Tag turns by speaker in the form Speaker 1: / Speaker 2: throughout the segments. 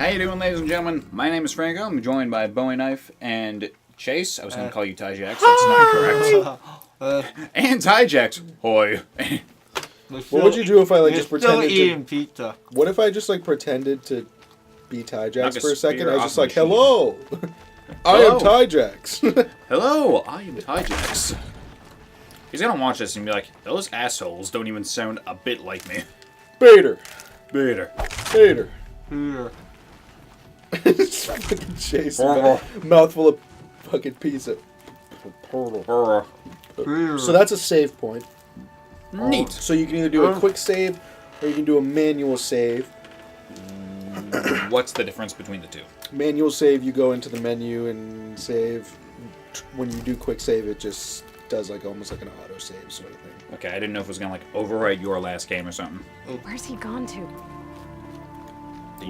Speaker 1: How you doing, ladies and gentlemen? My name is Franco. I'm joined by Bowie Knife and Chase. I was going to call you Tyjax. That's not correct. And Tyjax. Hoi.
Speaker 2: What would you do if I like just pretended
Speaker 3: eating pizza?
Speaker 2: What if I just like pretended to be Tyjax
Speaker 1: Like
Speaker 2: for a second? I was just like,
Speaker 1: machine.
Speaker 2: "Hello, I am Tyjax."
Speaker 1: Hello, I am Tyjax. He's going to watch this and be like, those assholes don't even sound a bit like me.
Speaker 2: Bader,
Speaker 1: Bader.
Speaker 2: Bader.
Speaker 3: Here.
Speaker 2: It's fucking Chase. Mouthful of fucking pizza. So that's a save point.
Speaker 1: Neat.
Speaker 2: So you can either do a quick save or you can do a manual save.
Speaker 1: What's the difference between the two?
Speaker 2: Manual save, you go into the menu and save. When you do quick save, it just does like almost like an auto save sort of thing.
Speaker 1: Okay, I didn't know if it was going to like overwrite your last game or something.
Speaker 4: Where's he gone to?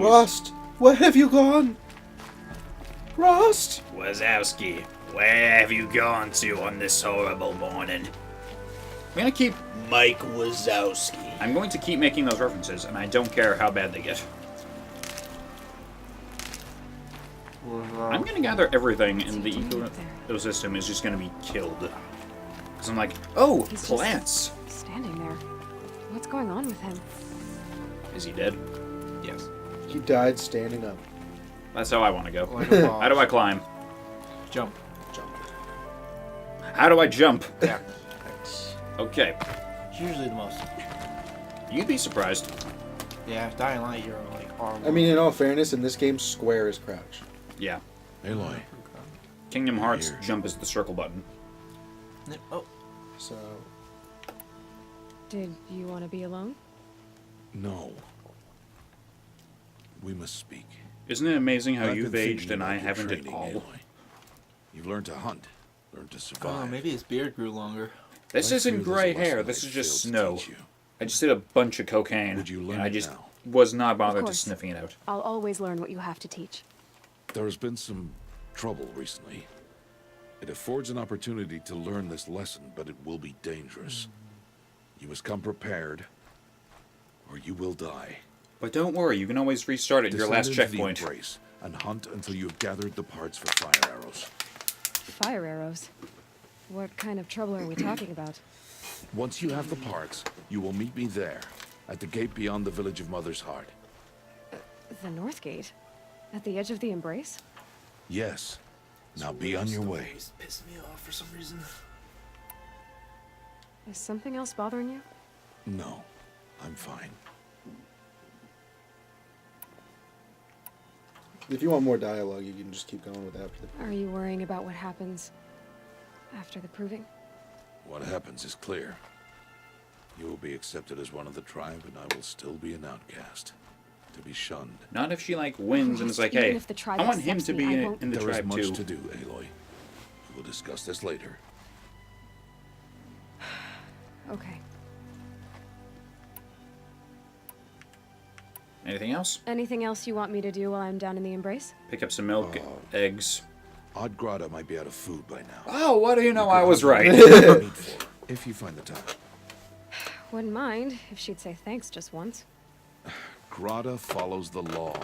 Speaker 2: Rust, where have you gone? Rust!
Speaker 1: Wazowski, where have you gone to on this horrible morning? I'm going to keep...
Speaker 2: Mike Wazowski.
Speaker 1: I'm going to keep making those references, and I don't care how bad they get. I'm going to gather everything in the ecosystem is just going to be killed. Because I'm like, oh,
Speaker 4: He's
Speaker 1: plants.
Speaker 4: just standing there. What's going on with him?
Speaker 1: Is he dead? Yes.
Speaker 2: He died standing up.
Speaker 1: That's how I want to go.
Speaker 3: Like a boss.
Speaker 1: How do I climb?
Speaker 3: Jump?
Speaker 1: How do I jump?
Speaker 3: Yeah.
Speaker 1: Okay.
Speaker 3: It's usually the most.
Speaker 1: You'd be surprised.
Speaker 3: Yeah, Dying Light, you're like horrible.
Speaker 2: I mean, in all fairness, in this game, square is crouch.
Speaker 1: Yeah.
Speaker 5: Aloy,
Speaker 1: Kingdom Hearts
Speaker 5: Here.
Speaker 1: jump is the circle button.
Speaker 3: Oh,
Speaker 2: So,
Speaker 4: Did you want to be alone?
Speaker 5: no. We must speak.
Speaker 1: Isn't it amazing how
Speaker 5: I've
Speaker 1: you've
Speaker 5: been
Speaker 1: aged
Speaker 5: thinking
Speaker 1: and I
Speaker 5: about your
Speaker 1: haven't at
Speaker 5: training,
Speaker 1: all?
Speaker 5: Aloy. You've learned to hunt, learned to survive.
Speaker 3: oh, maybe his beard grew longer.
Speaker 1: This
Speaker 5: I
Speaker 1: isn't
Speaker 5: fear there's a
Speaker 1: gray
Speaker 5: lesson
Speaker 1: hair, this
Speaker 5: I
Speaker 1: is just
Speaker 5: failed to
Speaker 1: snow.
Speaker 5: teach you.
Speaker 1: I just did a bunch of cocaine.
Speaker 5: Would you learn
Speaker 1: and I
Speaker 5: it
Speaker 1: just
Speaker 5: now?
Speaker 1: was not bothered to
Speaker 4: course.
Speaker 1: sniffing it out.
Speaker 4: I'll always learn what you have to teach.
Speaker 5: There has been some trouble recently. It affords an opportunity to learn this lesson, but it will be dangerous. You must come prepared, or you will die.
Speaker 1: But don't worry, you can always restart at your
Speaker 5: Descend
Speaker 1: last
Speaker 5: into
Speaker 1: checkpoint.
Speaker 5: the embrace and hunt until you have gathered the parts for fire arrows.
Speaker 4: Fire arrows? What kind of trouble are we talking about?
Speaker 5: Once you have the parts, you will meet me there, at the gate beyond the village of Mother's Heart.
Speaker 4: The North Gate? At the edge of the Embrace?
Speaker 5: Yes. Now be on your way.
Speaker 3: He's pissing me off for some reason.
Speaker 4: Is something else bothering you?
Speaker 5: No, I'm fine.
Speaker 2: if you want more dialogue, you can just keep going with that.
Speaker 4: Are you worrying about what happens after the proving?
Speaker 5: What happens is clear. You will be accepted as one of the tribe, and I will still be an outcast. To be shunned.
Speaker 1: Not if she, like, wins and is like,
Speaker 4: Even
Speaker 1: hey,
Speaker 4: if the tribe
Speaker 1: I want him
Speaker 4: accepts
Speaker 1: to
Speaker 4: me,
Speaker 1: be
Speaker 4: I
Speaker 1: in
Speaker 4: won't-
Speaker 1: the
Speaker 5: There is
Speaker 1: tribe
Speaker 5: much
Speaker 1: too.
Speaker 5: to do, Aloy. We will discuss this later.
Speaker 4: Okay.
Speaker 1: Anything else?
Speaker 4: Anything else you want me to do while I'm down in the Embrace?
Speaker 1: Pick up some milk, eggs.
Speaker 5: Odd Grata might be out of food by now.
Speaker 1: Oh, what do you know? I was right.
Speaker 5: Meat for, if you find the time.
Speaker 4: Wouldn't mind if she'd say thanks just once.
Speaker 5: Grata follows the law.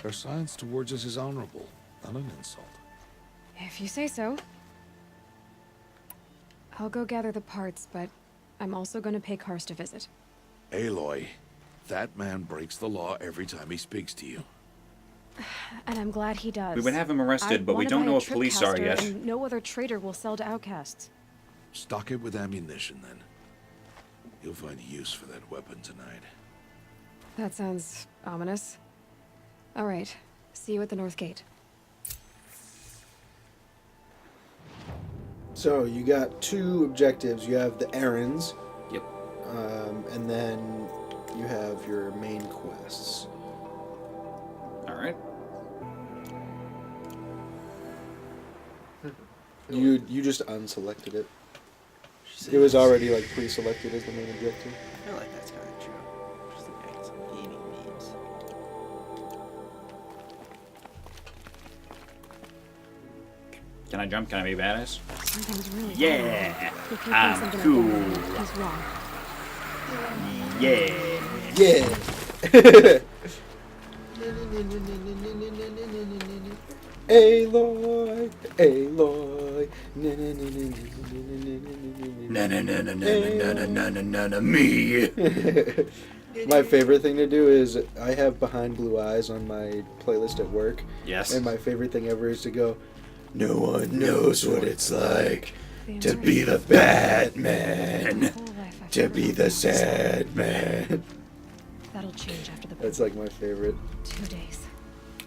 Speaker 5: Her science towards us is honorable, not an insult.
Speaker 4: If you say so. I'll go gather the parts, but I'm also going to pay Karst a visit.
Speaker 5: Aloy, that man breaks the law every time he speaks to you.
Speaker 4: And I'm glad he does.
Speaker 1: We would have him arrested, but we
Speaker 4: wanna
Speaker 1: don't
Speaker 4: buy
Speaker 1: know
Speaker 4: a
Speaker 1: what police are
Speaker 4: tripcaster,
Speaker 1: yet.
Speaker 4: And no other trader will sell to outcasts.
Speaker 5: Stock it with ammunition, then. You'll find use for that weapon tonight.
Speaker 4: That sounds ominous. All right. See you at the North Gate.
Speaker 2: So you got two objectives. You have the errands,
Speaker 1: Yep.
Speaker 2: and then you have your main quests.
Speaker 1: All right.
Speaker 2: You just unselected it. It was already like pre-selected as the main objective.
Speaker 3: I feel like that's kind of true. Just looking at some gaming memes.
Speaker 1: Can I jump? Can I be badass?
Speaker 4: Something's really
Speaker 1: Yeah,
Speaker 4: wrong. If you think
Speaker 1: I'm
Speaker 4: something
Speaker 1: cool.
Speaker 4: like he's wrong.
Speaker 1: Yeah.
Speaker 2: Yeah. Aloy, Aloy.
Speaker 1: Na na na na na na na na na na me.
Speaker 2: My favorite thing to do is I have Behind Blue Eyes on my playlist at work.
Speaker 1: Yes.
Speaker 2: And my favorite thing ever is to go, no one knows what it's like to be the Batman, to be the sad man.
Speaker 4: That'll change after the
Speaker 2: That's like my favorite.
Speaker 4: 2 days.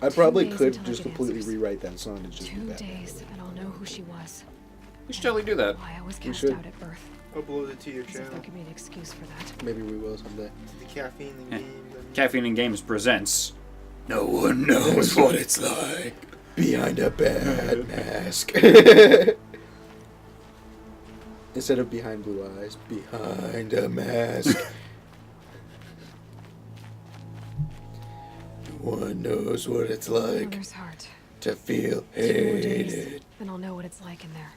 Speaker 2: I probably
Speaker 4: 2 days
Speaker 2: could
Speaker 4: until I
Speaker 2: just
Speaker 4: get
Speaker 2: completely
Speaker 4: answers.
Speaker 2: rewrite that song and just be
Speaker 4: 2
Speaker 2: Batman.
Speaker 4: days, and I'll know who she was.
Speaker 1: We should totally do that.
Speaker 4: Why I was
Speaker 2: We
Speaker 4: cast
Speaker 2: should.
Speaker 4: out at birth.
Speaker 3: Upload it to your
Speaker 4: As if
Speaker 3: channel.
Speaker 4: there could be an excuse for that.
Speaker 2: Maybe we will someday.
Speaker 3: The caffeine and
Speaker 1: Yeah.
Speaker 3: games. And
Speaker 1: Caffeine and Games presents. No one knows what it's like.
Speaker 2: Behind a bad mask. Instead of behind blue eyes, behind a mask. No one knows what it's like
Speaker 4: Mother's heart.
Speaker 2: to feel
Speaker 4: 2 more days,
Speaker 2: hated.
Speaker 4: then I'll know what it's like in there.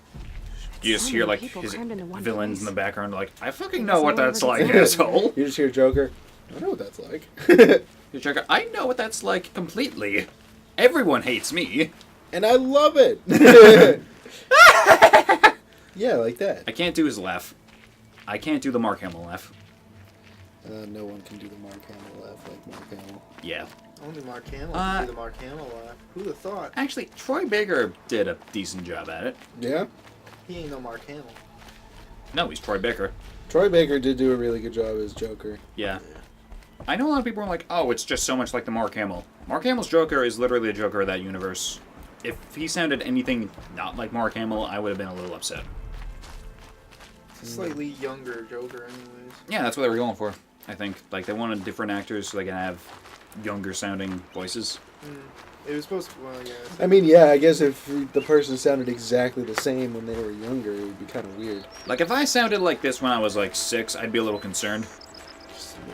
Speaker 1: You just
Speaker 4: So
Speaker 1: hear
Speaker 4: many
Speaker 1: like
Speaker 4: people
Speaker 1: his
Speaker 4: crammed into one
Speaker 1: villains in
Speaker 4: place.
Speaker 1: the background, like, I fucking
Speaker 4: Guess
Speaker 1: know what
Speaker 4: no one
Speaker 1: that's
Speaker 4: ever
Speaker 1: like,
Speaker 4: gets out.
Speaker 1: asshole.
Speaker 2: You just hear Joker. I know what that's like.
Speaker 1: You Joker, I know what that's like completely. Everyone hates me.
Speaker 2: And I love it. Yeah, like that.
Speaker 1: I can't do his laugh. I can't do the Mark Hamill laugh.
Speaker 2: No one can do the Mark Hamill laugh like Mark Hamill.
Speaker 1: Yeah.
Speaker 3: only Mark Hamill
Speaker 1: Uh,
Speaker 3: can do the Mark Hamill laugh. Who'd have thought?
Speaker 1: Actually, Troy Baker did a decent job at it.
Speaker 2: Yeah?
Speaker 3: He ain't no Mark Hamill.
Speaker 1: No, he's Troy Baker.
Speaker 2: Troy Baker did do a really good job as Joker.
Speaker 1: Yeah. I know a lot of people are like, oh, it's just so much like the Mark Hamill. Mark Hamill's Joker is literally the Joker of that universe. If he sounded anything not like Mark Hamill, I would have been a little upset.
Speaker 3: It's a slightly younger Joker, anyways.
Speaker 1: Yeah, that's what they were going for, I think. Like, they wanted different actors so they can have younger sounding voices.
Speaker 3: It was supposed to. Well, yeah.
Speaker 2: I mean, yeah, I guess if the person sounded exactly the same when they were younger, it would be kind of weird.
Speaker 1: Like, if I sounded like this when I was like 6, I'd be a little concerned.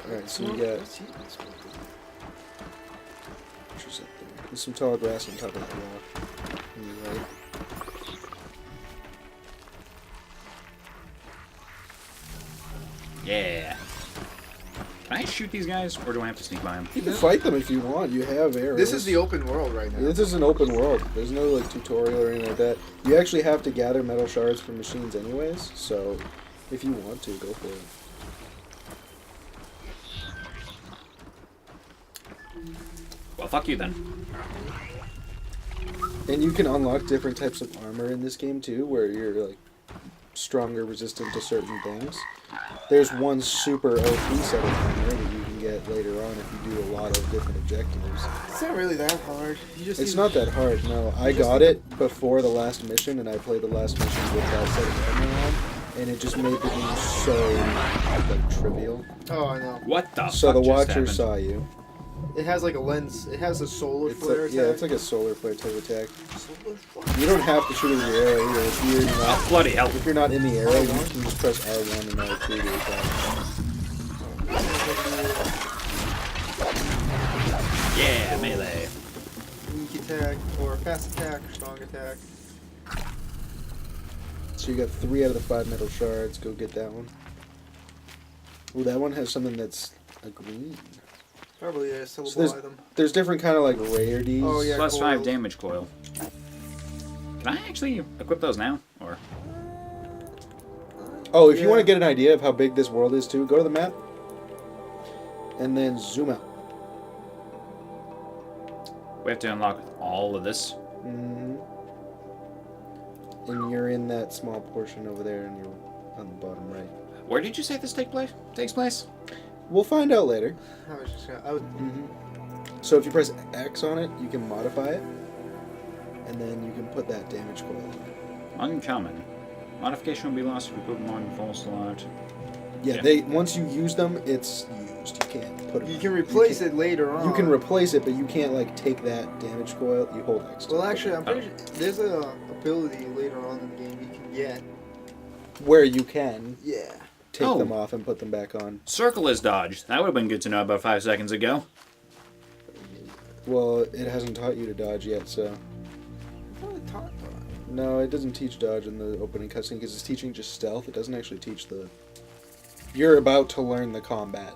Speaker 2: Alright, so we got...
Speaker 3: What's he been smoking?
Speaker 2: What's up there? There's some tall grass on top of that rock. On the right.
Speaker 1: Yeah. Can I shoot these guys, or do I have to sneak by them?
Speaker 2: You can fight them if you want. You have arrows.
Speaker 3: This is the open world right now.
Speaker 2: This is an open world. There's no like tutorial or anything like that. You actually have to gather metal shards from machines anyways, so if you want to, go for it.
Speaker 1: Well, fuck you then.
Speaker 2: And you can unlock different types of armor in this game too, where you're like stronger, resistant to certain things. There's one super OP set of armor that you can get later on if you do a lot of different objectives.
Speaker 3: It's not really that hard. You just
Speaker 2: It's
Speaker 3: need-
Speaker 2: not that hard, no. I got it before the last mission, and I played the last mission with that set of armor on, and it just made the game so like trivial.
Speaker 3: Oh, I know.
Speaker 1: What the
Speaker 2: So
Speaker 1: fuck
Speaker 2: the
Speaker 1: just
Speaker 2: Watcher
Speaker 1: happened?
Speaker 3: Oh,
Speaker 2: saw you.
Speaker 3: It has like a lens. It has a solar
Speaker 2: It's
Speaker 3: flare
Speaker 2: like,
Speaker 3: attack.
Speaker 2: yeah, it's like a solar flare type attack.
Speaker 3: Solar flare.
Speaker 2: You don't have to shoot with your arrow either. If you're
Speaker 1: Oh,
Speaker 2: not,
Speaker 1: bloody hell.
Speaker 2: if you're not in the arrow, you can just press R1 and R2 to attack.
Speaker 1: Yeah, melee.
Speaker 3: Weak attack or fast attack or strong attack.
Speaker 2: So you got 3 out of the 5 metal shards. Go get that one. Ooh, that one has something that's a green.
Speaker 3: Probably a
Speaker 2: So
Speaker 3: syllable item.
Speaker 2: there's different kind of like rarities.
Speaker 3: Oh, yeah.
Speaker 1: Plus 5
Speaker 3: coil.
Speaker 1: damage coil. Can I actually equip those now? Or
Speaker 2: Oh, if you
Speaker 3: Yeah.
Speaker 2: want to get an idea of how big this world is too, go to the map and then zoom out.
Speaker 1: we have to unlock all of this?
Speaker 2: hmm And you're in that small portion over there, and you're on the bottom right.
Speaker 1: Where did you say this takes place?
Speaker 2: We'll find out later.
Speaker 3: I was just gonna. I would.
Speaker 2: So if you press X on it, you can modify it, and then you can put that damage coil on it.
Speaker 1: Uncommon. Modification will be lost if you put them on full slot.
Speaker 2: Yeah,
Speaker 1: Yeah.
Speaker 2: they once you use them, it's used. You can't put it.
Speaker 3: You can replace it later on.
Speaker 2: You can replace it, but you can't like take that damage coil. You hold X. to
Speaker 3: Well,
Speaker 2: it.
Speaker 3: actually, I'm pretty sure there's a ability later on in the game you can get.
Speaker 2: Where you can
Speaker 3: Yeah.
Speaker 2: take
Speaker 1: Oh.
Speaker 2: them off and put them back on.
Speaker 1: Circle is dodge. That would have been good to know about 5 seconds ago.
Speaker 2: Well, it hasn't taught you to dodge yet, so.
Speaker 3: I thought it taught that.
Speaker 2: No, it doesn't teach dodge in the opening cutscene because it's teaching just stealth. It doesn't actually teach the. You're about to learn the combat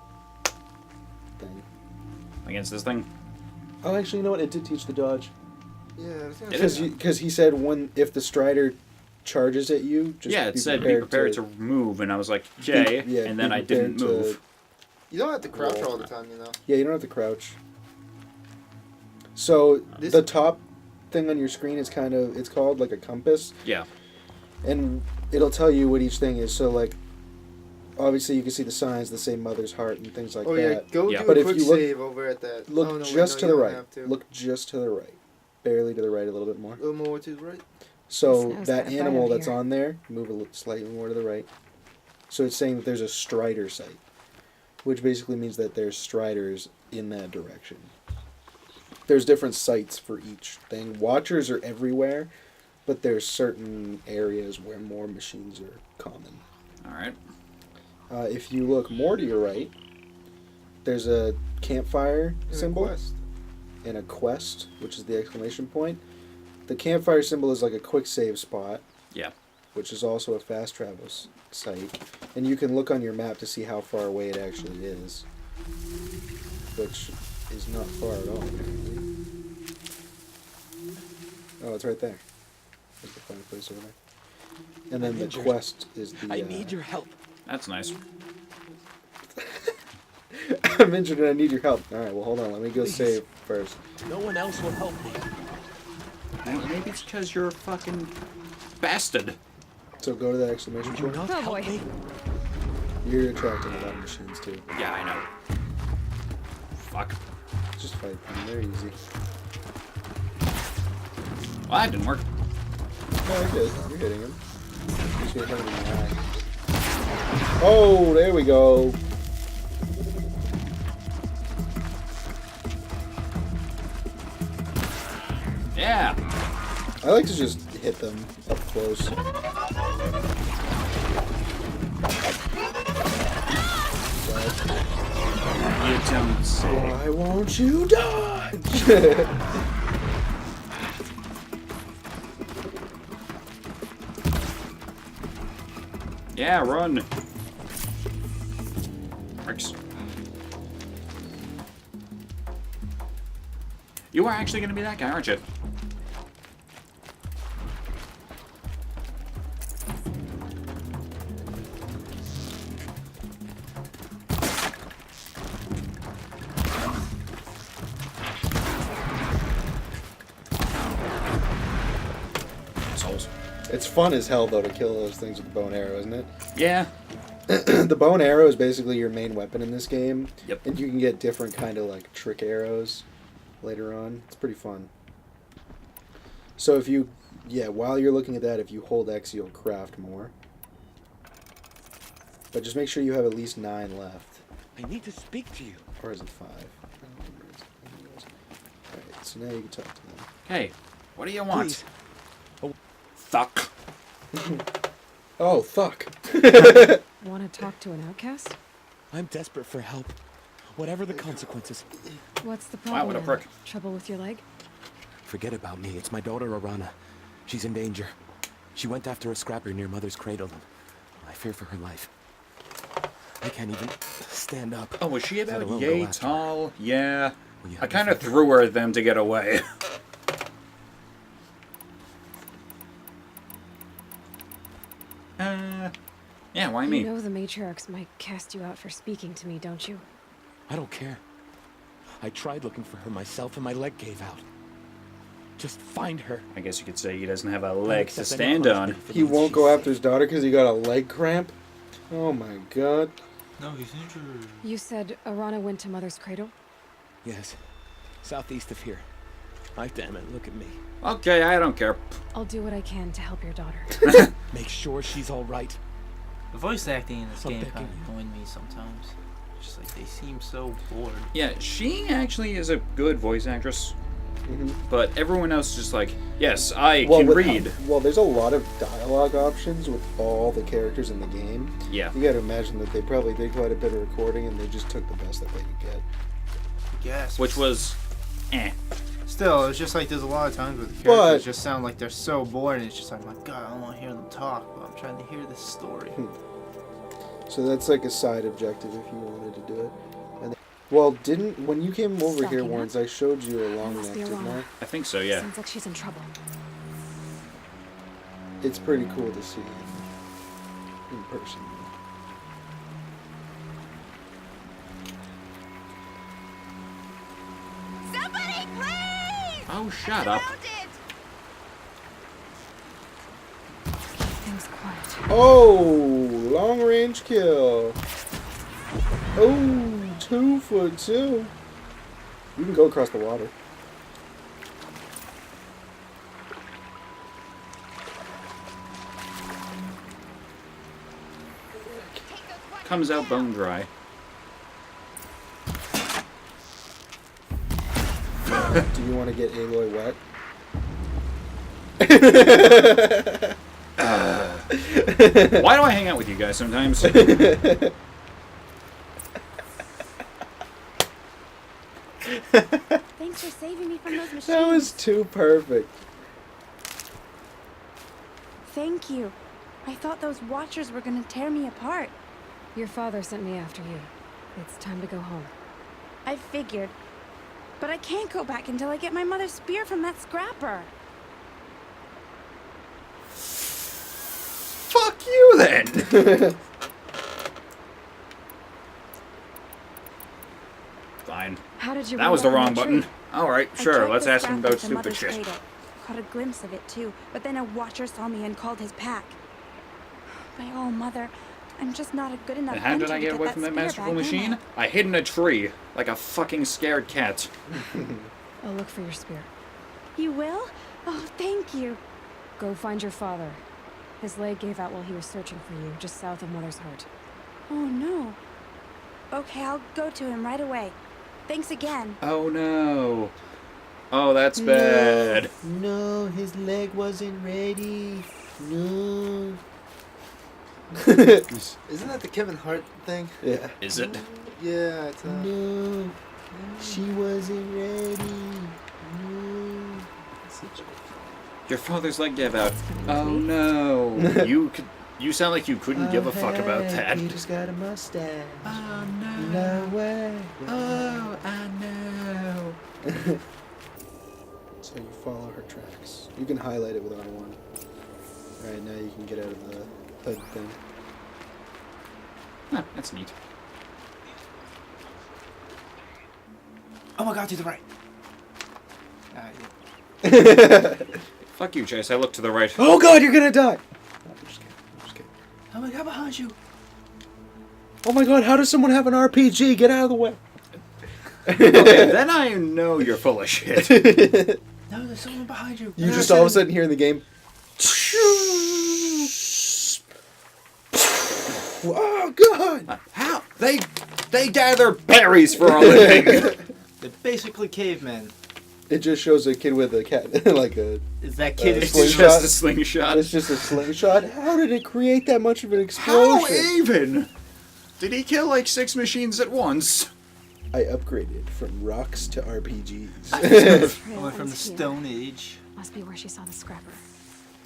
Speaker 2: thing.
Speaker 1: Against this thing.
Speaker 2: Oh, actually, you know what? It did teach the dodge.
Speaker 3: Yeah, I was gonna
Speaker 1: It is.
Speaker 3: say.
Speaker 2: Because he said if the Strider charges at you, just
Speaker 1: Yeah, it
Speaker 2: be
Speaker 1: said be prepared to move, and I was like, okay,
Speaker 2: yeah,
Speaker 1: and
Speaker 2: be
Speaker 1: then I didn't
Speaker 2: prepared to-
Speaker 1: move.
Speaker 3: You don't have to crouch
Speaker 2: Roll.
Speaker 3: all the time, you know.
Speaker 2: Yeah, you don't have to crouch. So
Speaker 3: This-
Speaker 2: the top thing on your screen is it's called like a compass,
Speaker 1: Yeah.
Speaker 2: and it'll tell you what each thing is. So like, obviously you can see the signs that say Mother's Heart and things like
Speaker 3: Oh
Speaker 2: that.
Speaker 3: yeah, go
Speaker 1: Yeah.
Speaker 3: do
Speaker 2: But
Speaker 3: a
Speaker 2: if
Speaker 3: quick
Speaker 2: you look-
Speaker 3: save over at that.
Speaker 2: Look
Speaker 3: oh, no, wait,
Speaker 2: just
Speaker 3: no,
Speaker 2: to
Speaker 3: you
Speaker 2: the
Speaker 3: don't
Speaker 2: right.
Speaker 3: have to.
Speaker 2: Look just to the right, barely to the right, a little bit more.
Speaker 3: A little more to the right.
Speaker 2: So
Speaker 4: Snow's
Speaker 2: that
Speaker 4: kinda bright
Speaker 2: animal
Speaker 4: out
Speaker 2: that's
Speaker 4: here.
Speaker 2: on there, move slightly more to the right. So it's saying that there's a Strider site, which basically means that there's Striders in that direction. There's different sites for each thing. Watchers are everywhere, but there's certain areas where more machines are common.
Speaker 1: All right.
Speaker 2: If you look more to your right, there's a campfire
Speaker 3: And a
Speaker 2: symbol
Speaker 3: quest.
Speaker 2: and a quest, which is the exclamation point. The campfire symbol is like a quick save spot,
Speaker 1: Yeah.
Speaker 2: which is also a fast travel site. And you can look on your map to see how far away it actually is, which is not far at all, apparently. Oh, it's right there. There's the fireplace over there. And then
Speaker 6: I'm
Speaker 2: the
Speaker 6: injured.
Speaker 2: quest is the...
Speaker 6: I need your help.
Speaker 1: That's nice.
Speaker 2: I'm injured and I need your help. Alright, well hold on, let me go
Speaker 6: Please.
Speaker 2: save first.
Speaker 6: No one else will help me.
Speaker 1: Well, maybe it's because you're a fucking bastard.
Speaker 2: So go to that exclamation
Speaker 6: Would you
Speaker 2: point.
Speaker 6: not
Speaker 4: Oh,
Speaker 6: help
Speaker 4: boy.
Speaker 6: me?
Speaker 2: You're attracting a lot of machines too.
Speaker 1: Yeah, I know. Fuck.
Speaker 2: Just fight them, they're easy.
Speaker 1: Well, that didn't work.
Speaker 2: No, you're good. You're hitting him. Just get him in the eye. Oh, there we go.
Speaker 1: Yeah.
Speaker 2: I like to just hit them up close.
Speaker 1: You don't say.
Speaker 2: Why won't you dodge?
Speaker 1: Yeah, run. Bricks. You are actually going to be that guy, aren't you? Souls.
Speaker 2: It's fun as hell though to kill those things with the bow and arrow, isn't it?
Speaker 1: Yeah.
Speaker 2: The bow and arrow is basically your main weapon in this game.
Speaker 1: Yep.
Speaker 2: And you can get different kind of like trick arrows later on. It's pretty fun. So if you, while you're looking at that, if you hold X, you'll craft more. But just make sure you have at least 9 left.
Speaker 6: I need to speak to you.
Speaker 2: Or is it 5? I don't remember. Alright, so now you can talk to them.
Speaker 1: Hey, what do you want?
Speaker 6: Please.
Speaker 1: Fuck.
Speaker 2: Oh, fuck.
Speaker 4: Want to talk to an outcast?
Speaker 6: I'm desperate for help. Whatever the consequences.
Speaker 4: What's the
Speaker 1: Wow,
Speaker 4: problem?
Speaker 1: what a
Speaker 4: now?
Speaker 1: prick.
Speaker 4: Trouble with your leg?
Speaker 6: Forget about me. It's my daughter, Arana. She's in danger. She went after a scrapper near Mother's cradle, and I fear for her life. I can't even stand up.
Speaker 1: Oh, was she
Speaker 6: Let
Speaker 1: about
Speaker 6: alone go
Speaker 1: yay
Speaker 6: after her.
Speaker 1: tall? Yeah.
Speaker 6: Will you
Speaker 1: I
Speaker 6: help me
Speaker 1: kind of
Speaker 6: find her?
Speaker 1: threw her at them to get away. Yeah, why me?
Speaker 4: You know the matriarchs might cast you out for speaking to me, don't you?
Speaker 6: I don't care. I tried looking for her myself, and my leg gave out. Just find her.
Speaker 1: I guess you could say he doesn't have a
Speaker 6: I'll
Speaker 1: leg to
Speaker 6: accept any
Speaker 1: stand on.
Speaker 6: punishment for
Speaker 2: He
Speaker 6: what
Speaker 2: won't
Speaker 6: she
Speaker 2: go
Speaker 6: said.
Speaker 2: after his daughter because he got a leg cramp? Oh my god.
Speaker 3: No, he's injured.
Speaker 4: You said Arana went to Mother's cradle?
Speaker 6: Yes. Southeast of here. I damn it, look at me.
Speaker 1: Okay, I don't care.
Speaker 4: I'll do what I can to help your daughter.
Speaker 6: Make sure she's all right.
Speaker 7: The voice acting in this
Speaker 6: I'm
Speaker 7: game
Speaker 6: begging
Speaker 7: kind
Speaker 6: you.
Speaker 7: of annoyed me sometimes. Just like they seem so bored.
Speaker 1: Yeah, she actually is a good voice actress,
Speaker 2: Mhm.
Speaker 1: but everyone else is just like, yes, I can
Speaker 2: with-
Speaker 1: read.
Speaker 2: Well, there's a lot of dialogue options with all the characters in the game.
Speaker 1: Yeah.
Speaker 2: You gotta imagine that they probably did quite a bit of recording and they just took the best that they could get.
Speaker 7: Yes.
Speaker 1: Which was,
Speaker 7: Still, it's just like there's a lot of times where the
Speaker 2: But-
Speaker 7: characters just sound like they're so bored, and it's just like, my God, I don't want to hear them talk, but I'm trying to hear this story.
Speaker 2: So that's like a side objective if you wanted to do it. And Well, when you came over here
Speaker 4: Stalking
Speaker 2: once, I showed you a long
Speaker 4: Must
Speaker 2: neck,
Speaker 4: be
Speaker 2: didn't I?
Speaker 4: Arana.
Speaker 1: I think so, yeah.
Speaker 4: Sounds like she's in trouble.
Speaker 2: It's pretty cool to see in person.
Speaker 8: Somebody, please!
Speaker 1: Oh, shut up.
Speaker 4: Things quiet.
Speaker 2: Oh, long range kill. Oh, 2 for 2. You can go across the water.
Speaker 1: Comes out bone dry.
Speaker 2: Do you want to get Aloy wet?
Speaker 1: Why do I hang out with you guys sometimes?
Speaker 8: Thanks for saving me from those machines.
Speaker 2: That was too perfect.
Speaker 8: Thank you. I thought those watchers were gonna tear me apart.
Speaker 4: Your father sent me after you. It's time to go home.
Speaker 8: I figured. But I can't go back until I get my mother's spear from that scrapper.
Speaker 1: Fuck you then! Fine.
Speaker 4: How did you?
Speaker 1: That was the
Speaker 4: run
Speaker 1: wrong
Speaker 4: down
Speaker 1: button.
Speaker 4: tree?
Speaker 1: Alright,
Speaker 8: I
Speaker 1: sure,
Speaker 8: dragged
Speaker 1: let's
Speaker 8: the
Speaker 1: ask him
Speaker 8: scrapper
Speaker 1: about
Speaker 8: to
Speaker 1: stupid
Speaker 8: Mother's
Speaker 1: shit.
Speaker 8: cradle. Caught a glimpse of it too, but then a watcher saw me and called his pack. My oh mother, I'm just not a good enough.
Speaker 1: And how did
Speaker 8: engine
Speaker 1: I
Speaker 8: to
Speaker 1: get away
Speaker 8: that
Speaker 1: from that
Speaker 8: spear
Speaker 1: masterful
Speaker 8: back, am
Speaker 1: machine? I hid in a tree, like a fucking scared cat.
Speaker 4: I'll look for your spear.
Speaker 8: You will? Oh, thank you.
Speaker 4: Go find your father. His leg gave out while he was searching for you, just south of Mother's Heart.
Speaker 8: Oh no. Okay, I'll go to him right away. Thanks again.
Speaker 1: Oh no. Oh, that's bad.
Speaker 7: No, his leg wasn't ready. No. Isn't that the Kevin Hart thing?
Speaker 2: Yeah.
Speaker 1: Is it?
Speaker 7: Yeah, it's
Speaker 2: No, she wasn't ready. No.
Speaker 1: Your father's leg gave out.
Speaker 4: gonna
Speaker 1: Oh
Speaker 4: be.
Speaker 1: no. You sound like you couldn't give a fuck about that.
Speaker 7: He just got a mustache.
Speaker 1: Oh no.
Speaker 7: No way.
Speaker 1: Oh, I know.
Speaker 2: So you follow her tracks. You can highlight it with R1. Alright, now you can get out of the hood thing.
Speaker 1: Huh, that's neat.
Speaker 7: Oh my god, to the right. Yeah.
Speaker 1: Fuck you, Chase. I look to the right.
Speaker 2: Oh god, you're gonna die! No, I'm just kidding. I'm just kidding.
Speaker 7: Oh my god, behind you.
Speaker 2: Oh my god, how does someone have an RPG? Get out of the way!
Speaker 1: Okay, then I know you're full of shit.
Speaker 7: No, there's someone behind you.
Speaker 2: You just all of a sudden hear in the game. Oh god!
Speaker 1: How? They gather berries for a living.
Speaker 7: They're basically cavemen.
Speaker 2: It just shows a kid with a cat, like a.
Speaker 7: Is that kid
Speaker 1: It's
Speaker 2: Slingshot.
Speaker 1: just a slingshot.
Speaker 2: It's just a slingshot. How did it create that much of an
Speaker 1: How
Speaker 2: explosion?
Speaker 1: even? Did he kill like 6 machines at once?
Speaker 2: I upgraded from rocks to RPGs.
Speaker 4: Trail
Speaker 7: Going from the
Speaker 4: ends here.
Speaker 7: Stone Age.
Speaker 4: Must be where she saw the scrapper.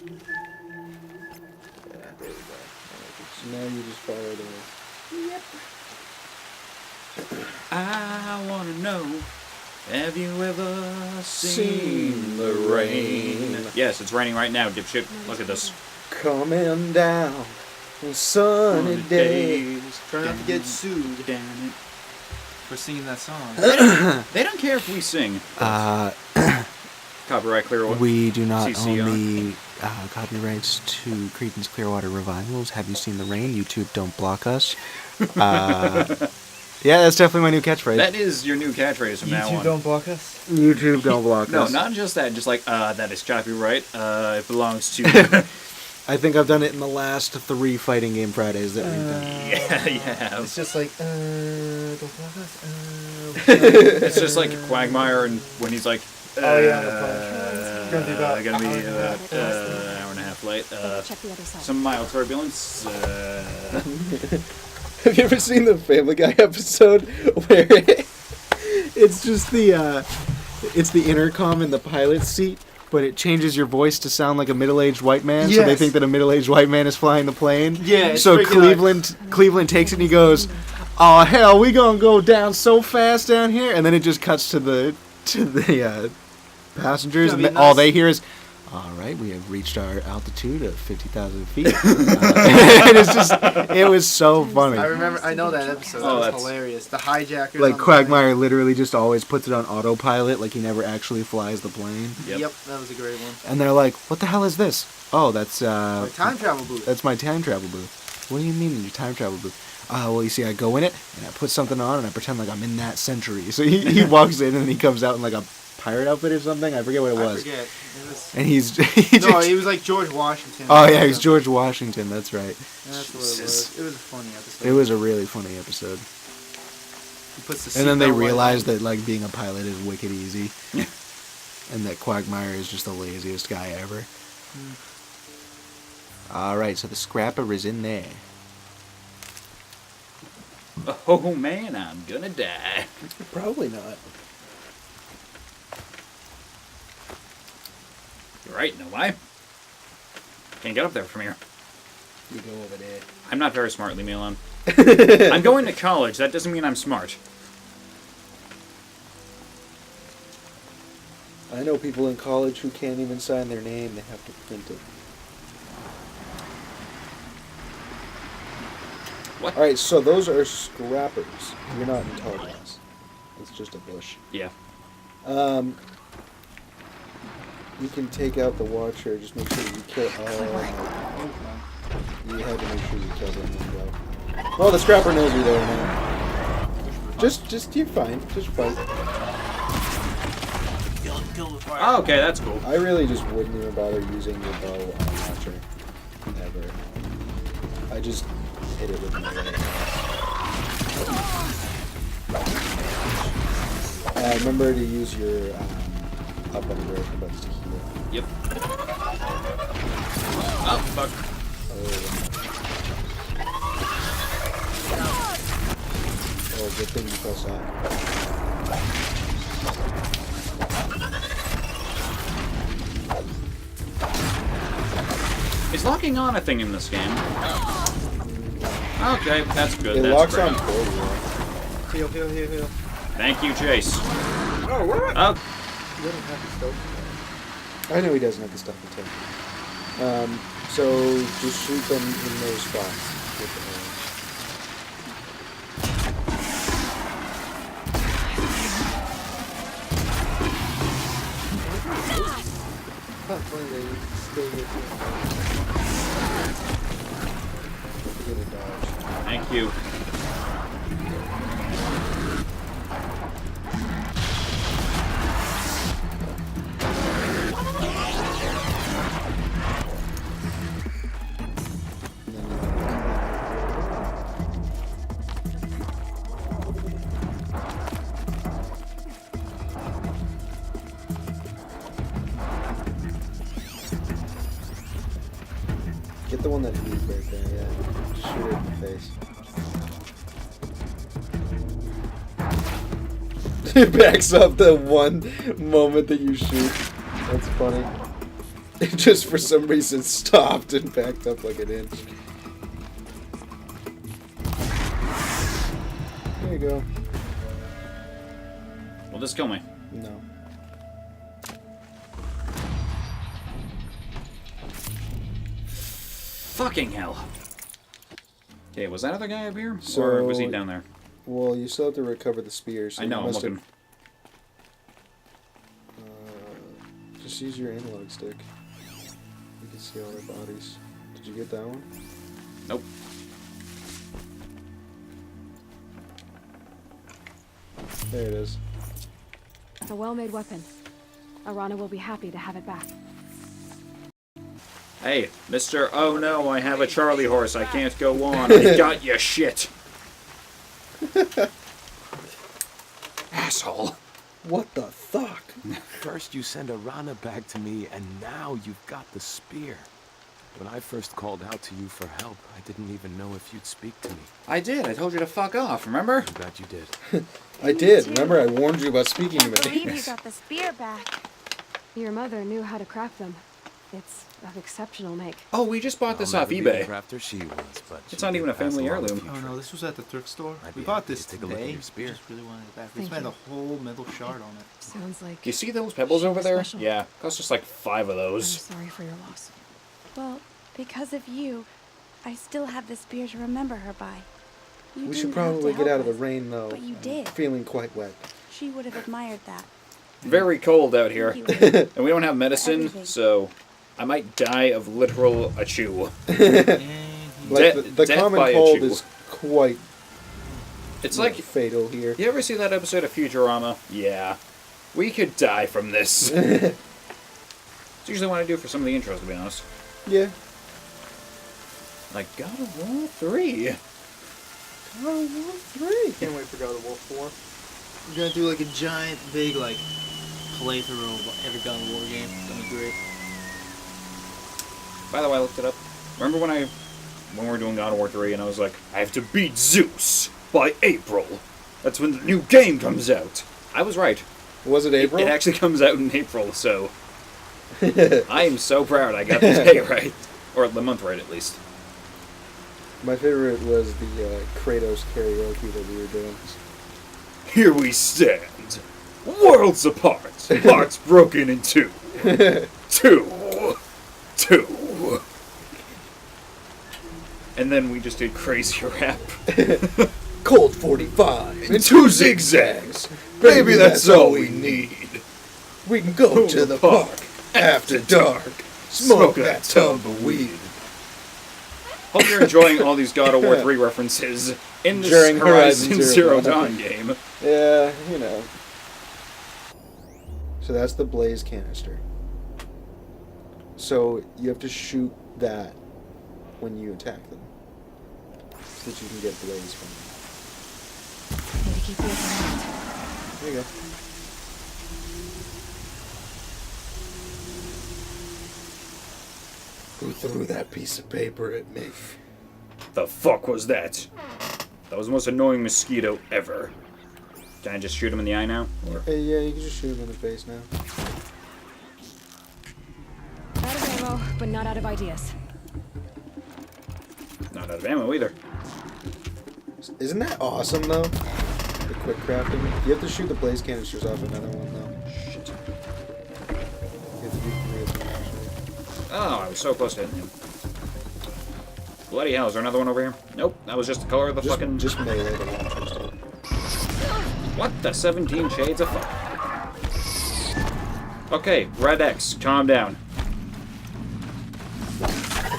Speaker 2: Yeah, there you go. So now you just follow the.
Speaker 1: I wanna know, have you ever seen the rain? Yes, it's raining right now, dipshit. Look at this.
Speaker 2: Coming down on sunny days.
Speaker 7: Try not to get sued
Speaker 1: Damn it.
Speaker 7: for singing that song.
Speaker 1: They don't care if we sing. Copyright clear.
Speaker 9: We do not
Speaker 1: CC
Speaker 9: own
Speaker 1: on.
Speaker 9: the copyrights to Creedence Clearwater Revivals. Have you seen the rain? YouTube, don't block us. Yeah, that's definitely my new catchphrase.
Speaker 1: That is your new catchphrase from now on.
Speaker 7: don't block us.
Speaker 9: YouTube, don't block
Speaker 1: No,
Speaker 9: us.
Speaker 1: not just that. Just like, that is copyright. It belongs to.
Speaker 9: I think I've done it in the last 3 Fighting Game Fridays that we've done.
Speaker 1: Yeah, you have.
Speaker 7: It's just like, don't block us.
Speaker 1: It's just like Quagmire, and when he's like,
Speaker 7: Oh, yeah, the punch. Gonna be about
Speaker 1: gonna be
Speaker 7: hour and a half.
Speaker 1: an hour and a half late.
Speaker 4: Check the other side.
Speaker 1: Some mild turbulence.
Speaker 2: Have you ever seen the Family Guy episode where it's just it's the intercom in the pilot's seat, but it changes your voice to sound like a middle-aged white man, so they
Speaker 7: Yes.
Speaker 2: think that a middle-aged white man is flying the plane.
Speaker 7: Yeah, it's
Speaker 2: So
Speaker 7: freaking
Speaker 2: Cleveland takes it and he goes, oh hell, we gonna go down so fast down here, and then it just cuts to the passengers, and all they hear is, all right, we have reached our altitude of 50,000 feet. And it was so funny.
Speaker 7: I know that episode.
Speaker 1: Oh,
Speaker 7: That
Speaker 1: that's
Speaker 7: was hilarious. The hijackers.
Speaker 2: Like
Speaker 7: on the
Speaker 2: Quagmire literally just always puts it on autopilot, like he never actually flies the plane.
Speaker 7: plane. Yep, that was a great one.
Speaker 2: And they're like, "What the hell is this?" Oh, that's
Speaker 7: My time travel booth.
Speaker 2: That's my time travel booth. What do you mean your time travel booth? Well, you see, I go in it and I put something on and I pretend like I'm in that century. So he walks in and then he comes out in like a pirate outfit or something. I forget what it was.
Speaker 7: I forget. It was...
Speaker 2: And he
Speaker 7: he was like George Washington.
Speaker 2: Oh yeah, he's George Washington. That's right.
Speaker 7: That's what it was. It was a funny episode.
Speaker 2: It was a really funny episode.
Speaker 7: He puts the
Speaker 2: And then they
Speaker 7: seatbelt
Speaker 2: realized
Speaker 7: right on.
Speaker 2: that like being a pilot is wicked easy, and that Quagmire is just the laziest guy ever. All right, so the scrapper is in there.
Speaker 1: Oh man, I'm gonna die.
Speaker 2: Probably not.
Speaker 1: You're right, no why? Can't get up there from here.
Speaker 2: You go over there.
Speaker 1: I'm not very smart, leave me alone. I'm going to college, that doesn't mean I'm smart.
Speaker 2: I know people in college who can't even sign their name; they have to print it.
Speaker 1: What?
Speaker 2: All right, so those are scrappers. You're not in tall grass. It's just a bush.
Speaker 1: Yeah.
Speaker 2: You can take out the watcher. Just make sure you kill. You had to make sure you kill them and go. Well, the scrapper knows you're there now. Just you're fine. Just fight.
Speaker 7: Kill the fire.
Speaker 1: Oh, okay, that's cool.
Speaker 2: I really just wouldn't even bother using your bow on watcher. Ever. I just hit it with my right. Remember to use your up on the broken buttons to heal.
Speaker 1: Yep. Oh, fuck.
Speaker 2: Oh, good thing you press that.
Speaker 1: Is locking on a thing in this game? Okay, that's good.
Speaker 2: It
Speaker 1: that's
Speaker 2: locks
Speaker 1: great.
Speaker 2: on for you.
Speaker 7: Heal.
Speaker 1: Thank you, Chase.
Speaker 7: Oh, what?
Speaker 1: Oh,
Speaker 7: He doesn't have the stove.
Speaker 2: I know he doesn't have the stuff to take. So just shoot them in those spots with the arrows.
Speaker 7: Not funny that you stay here too.
Speaker 2: Get a dodge.
Speaker 1: thank you.
Speaker 2: Get the one that moved right there, yeah. Just shoot it in the face. It backs up the one moment that you shoot. That's funny. It just for some reason stopped and backed up like an inch. There you go.
Speaker 1: Will this kill me?
Speaker 2: No.
Speaker 1: Fucking hell. Okay, was that other guy up here?
Speaker 2: So-
Speaker 1: or was he down there?
Speaker 2: Well, you still have to recover the spear. So
Speaker 1: I know,
Speaker 2: you
Speaker 1: I'm
Speaker 2: must
Speaker 1: looking.
Speaker 2: have, just use your analog stick. You can see all their bodies. Did you get that one?
Speaker 1: Nope.
Speaker 2: There it is.
Speaker 4: A well-made weapon. Arana will be happy to have it back.
Speaker 1: Hey, Mr. Oh no, I have a Charlie horse. I can't go on. I got your shit. Asshole.
Speaker 2: What the fuck?
Speaker 6: First you send Arana back to me, and now you've got the spear. When I first called out to you for help, I didn't even know if you'd speak to me.
Speaker 1: I did. I told you to fuck off, remember?
Speaker 6: I'm glad you did.
Speaker 2: I did.
Speaker 8: too.
Speaker 2: Remember, I warned you about speaking
Speaker 8: Can't
Speaker 2: to me.
Speaker 8: believe you got the spear back.
Speaker 4: Your mother knew how to craft them. It's of exceptional make.
Speaker 1: Oh, we just bought this
Speaker 6: I'll
Speaker 1: off
Speaker 6: never be the
Speaker 1: eBay.
Speaker 6: crafter she was, but
Speaker 1: It's
Speaker 6: she
Speaker 1: not
Speaker 6: did
Speaker 1: even a
Speaker 6: pass
Speaker 1: family
Speaker 6: along the
Speaker 1: heirloom.
Speaker 7: Oh
Speaker 6: future.
Speaker 7: no, this was at the thrift store.
Speaker 6: I'd
Speaker 7: We
Speaker 6: be
Speaker 7: bought
Speaker 6: happy
Speaker 7: this
Speaker 6: to take a look at
Speaker 7: today.
Speaker 6: your spear.
Speaker 7: We just really wanted it back. We
Speaker 4: Thank
Speaker 7: spent
Speaker 4: you.
Speaker 7: a whole metal shard on it.
Speaker 4: Sounds like.
Speaker 1: Do you see those pebbles over there?
Speaker 4: Special.
Speaker 1: Yeah, cost us like 5 of
Speaker 4: I'm
Speaker 1: those.
Speaker 4: sorry for your loss.
Speaker 8: Well, because of you, I still have the spear to remember her by. You
Speaker 2: We
Speaker 8: didn't
Speaker 2: should
Speaker 8: have
Speaker 2: probably
Speaker 8: to
Speaker 2: get out
Speaker 8: help
Speaker 2: of the
Speaker 8: us,
Speaker 2: rain, though.
Speaker 8: but you
Speaker 2: I'm
Speaker 8: did.
Speaker 2: feeling quite wet.
Speaker 8: She would have admired that.
Speaker 1: Very cold out here.
Speaker 8: Thank you.
Speaker 1: And we don't have medicine,
Speaker 8: Everything.
Speaker 1: so I might die of literal a chew.
Speaker 2: Like,
Speaker 1: De-
Speaker 2: the
Speaker 1: death
Speaker 2: common
Speaker 1: by a
Speaker 2: cold
Speaker 1: chew.
Speaker 2: is quite
Speaker 1: It's like,
Speaker 2: fatal here.
Speaker 1: you ever see that episode of Futurama? Yeah. We could die from this. It's usually what I do for some of the intros, to be honest.
Speaker 2: Yeah.
Speaker 1: Like God of War 3.
Speaker 2: God of War 3.
Speaker 7: Can't wait for God of War 4. We're gonna do like a giant, big, like, playthrough of every God of War game. It's gonna be great.
Speaker 1: By the way, I looked it up. Remember when we were doing God of War 3 and I was like, I have to beat Zeus by April. That's when the new game comes out. I was right.
Speaker 2: Was it April?
Speaker 1: It actually comes out in April, so I am so proud I got the day right. Or the month right, at least.
Speaker 2: My favorite was the Kratos karaoke that we were doing.
Speaker 1: Here we stand, worlds apart, hearts broken in two. Two. And then we just did crazy rap.
Speaker 2: Colt 45
Speaker 1: And 2 zigzags. Baby, that's all we need.
Speaker 2: We can go to the park after dark. Smoke that tumbleweed.
Speaker 1: Hope you're enjoying all these God of War 3 references in this
Speaker 2: During
Speaker 1: Horizon
Speaker 2: Horizon
Speaker 1: Zero
Speaker 2: Zero
Speaker 1: Dawn game.
Speaker 2: Yeah, you know. So that's the blaze canister. So you have to shoot that when you attack them, so that you can get blaze from them.
Speaker 4: Need to keep the upper hand.
Speaker 2: There you go. Who threw that piece of paper at me?
Speaker 1: The fuck was that? That was the most annoying mosquito ever. Can I just shoot him in the eye now? Or
Speaker 2: Hey, yeah, you can just shoot him in the face now.
Speaker 4: Out of ammo, but not out of ideas.
Speaker 1: not out of ammo either.
Speaker 2: Isn't that awesome, though? The quick crafting. You have to shoot the blaze canisters off another one, though.
Speaker 1: Shit.
Speaker 2: You have to do 3 of them, actually.
Speaker 1: Oh, I was so close to hitting him. Bloody hell, is there another one over here? Nope, that was just the color of the fucking...
Speaker 2: Just melee the launchers, dude.
Speaker 1: What the 17 shades of fuck? Okay, Red X, calm down.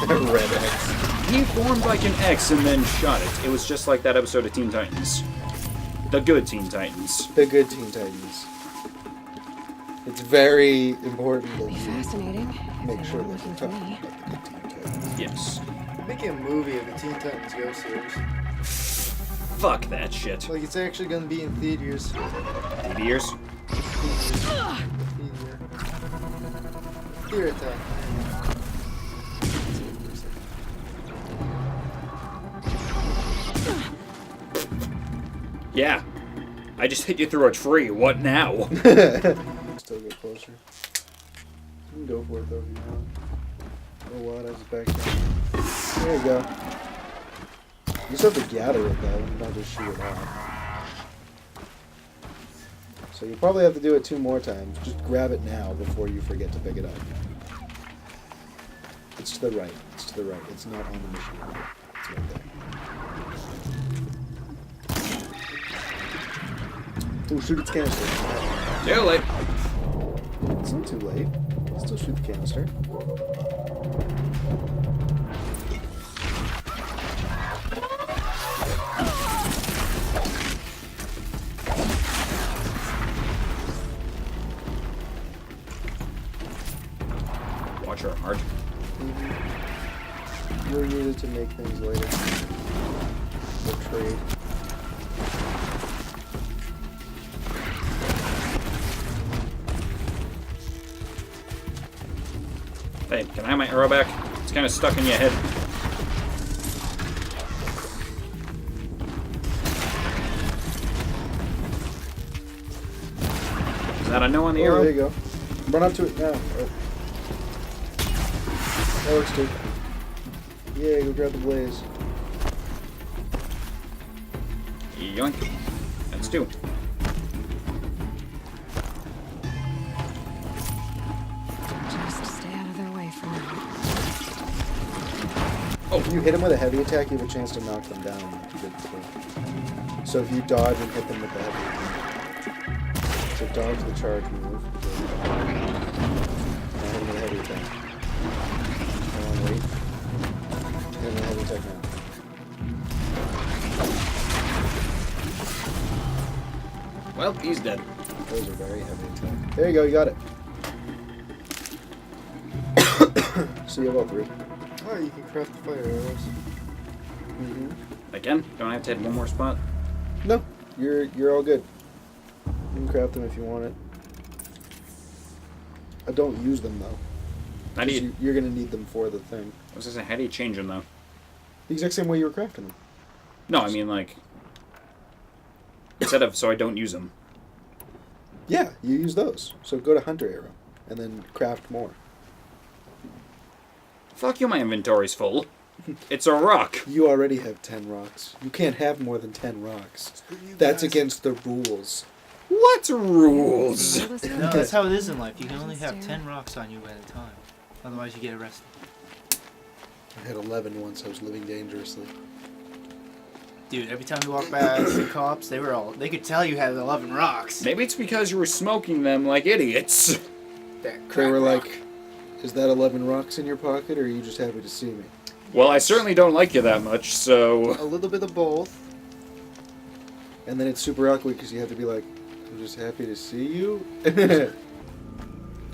Speaker 2: Red X.
Speaker 1: He formed like an X and then shot it. It was just like that episode of Teen Titans. The good Teen Titans.
Speaker 2: The good Teen Titans. It's very important that
Speaker 4: Be
Speaker 2: you
Speaker 4: fascinating. if
Speaker 2: make
Speaker 4: they
Speaker 2: sure
Speaker 4: weren't
Speaker 2: that you're
Speaker 4: looking for
Speaker 2: talking
Speaker 4: me.
Speaker 2: about the good Teen Titans.
Speaker 1: Yes.
Speaker 7: Making a movie of the Teen Titans Go series.
Speaker 1: Fuck that shit.
Speaker 7: Like, it's actually gonna be in theaters.
Speaker 1: Beers?
Speaker 7: Theater time.
Speaker 1: Yeah. I just hit you through a tree. What now?
Speaker 2: Still get closer. You can go for it though if you want. Oh wow, that's back down. There you go. You just have to gather it though, and not just shoot it off. So you probably have to do it 2 more times. Just grab it now before you forget to pick it up. It's to the right. It's to the right. It's not on the machine. It's right there. Oh, shoot its canister.
Speaker 1: Too late.
Speaker 2: It's not too late. Still shoot the canister.
Speaker 1: Watch her hard.
Speaker 2: You'll use it to make things later. Or trade.
Speaker 1: Hey, can I have my arrow back? It's kind of stuck in your head. Is that a no on the
Speaker 2: Oh,
Speaker 1: arrow?
Speaker 2: there you go. Run up to it now. Oh. That works too. Yeah, go grab the blaze.
Speaker 1: Yoink. That's 2.
Speaker 4: Just stay out of their way for now.
Speaker 2: Oh, if you hit them with a heavy attack, you have a chance to knock them down. Like you did before. So if you dodge and hit them with the heavy attack. So dodge the charge move. Now hit them with a heavy attack. Come on, wait. Hit them with a heavy attack now.
Speaker 1: Well, he's dead.
Speaker 2: Those are very heavy attack. There you go, you got it. So you have all 3.
Speaker 7: Oh, you can craft the fire arrows.
Speaker 2: Mm-hmm.
Speaker 1: Again, don't I have to hit one more spot?
Speaker 2: No, you're all good. You can craft them if you want it. I don't use them though.
Speaker 1: How do you?
Speaker 2: You're gonna need them for the thing.
Speaker 1: I was gonna say, how do you change them though?
Speaker 2: The exact same way you were crafting them.
Speaker 1: No, I mean like instead of so I don't use them.
Speaker 2: Yeah, you use those. So go to Hunter Arrow and then craft more.
Speaker 1: Fuck you, my inventory's full. It's a rock.
Speaker 2: You already have 10 rocks. You can't have more than 10 rocks. That's against the rules.
Speaker 1: What rules?
Speaker 7: No, that's how it is in life. You can only have 10 rocks on you at a time. Otherwise you get arrested.
Speaker 2: I had 11 once. I was living dangerously.
Speaker 7: Dude, every time you walk past the cops, they could tell you had 11 rocks.
Speaker 1: Maybe it's because you were smoking them like idiots.
Speaker 7: That
Speaker 2: They
Speaker 7: crack
Speaker 2: were
Speaker 7: rock.
Speaker 2: like, is that 11 rocks in your pocket, or are you just happy to see me?
Speaker 1: Well, I certainly don't like you that much, so...
Speaker 7: A little bit of both.
Speaker 2: And then it's super awkward because you have to be like, I'm just happy to see you.
Speaker 1: It's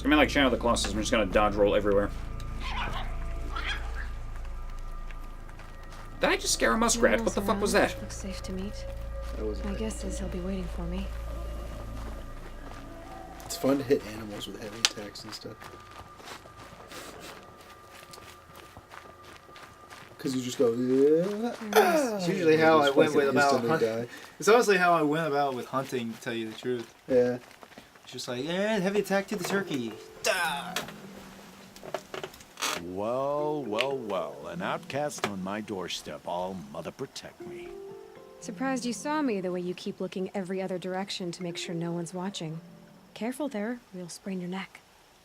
Speaker 1: gonna be like Shadow of the Colossus. I'm just gonna dodge roll everywhere. Did I just scare a muskrat? What the fuck was that?
Speaker 4: Looks safe to meet.
Speaker 2: That was
Speaker 4: My guess is he'll be waiting for me.
Speaker 2: It's fun to hit animals with heavy attacks and stuff. Because you just go, yeah.
Speaker 7: It's usually how I went with about
Speaker 2: Instantly
Speaker 7: hunting.
Speaker 2: die.
Speaker 7: It's honestly how I went about with hunting, to tell you the truth.
Speaker 2: Yeah.
Speaker 7: It's just like, heavy attack to the turkey. Die.
Speaker 10: Well, well, well. An outcast on my doorstep. All mother protect me.
Speaker 4: Surprised you saw me the way you keep looking every other direction to make sure no one's watching. Careful there, or you'll sprain your neck.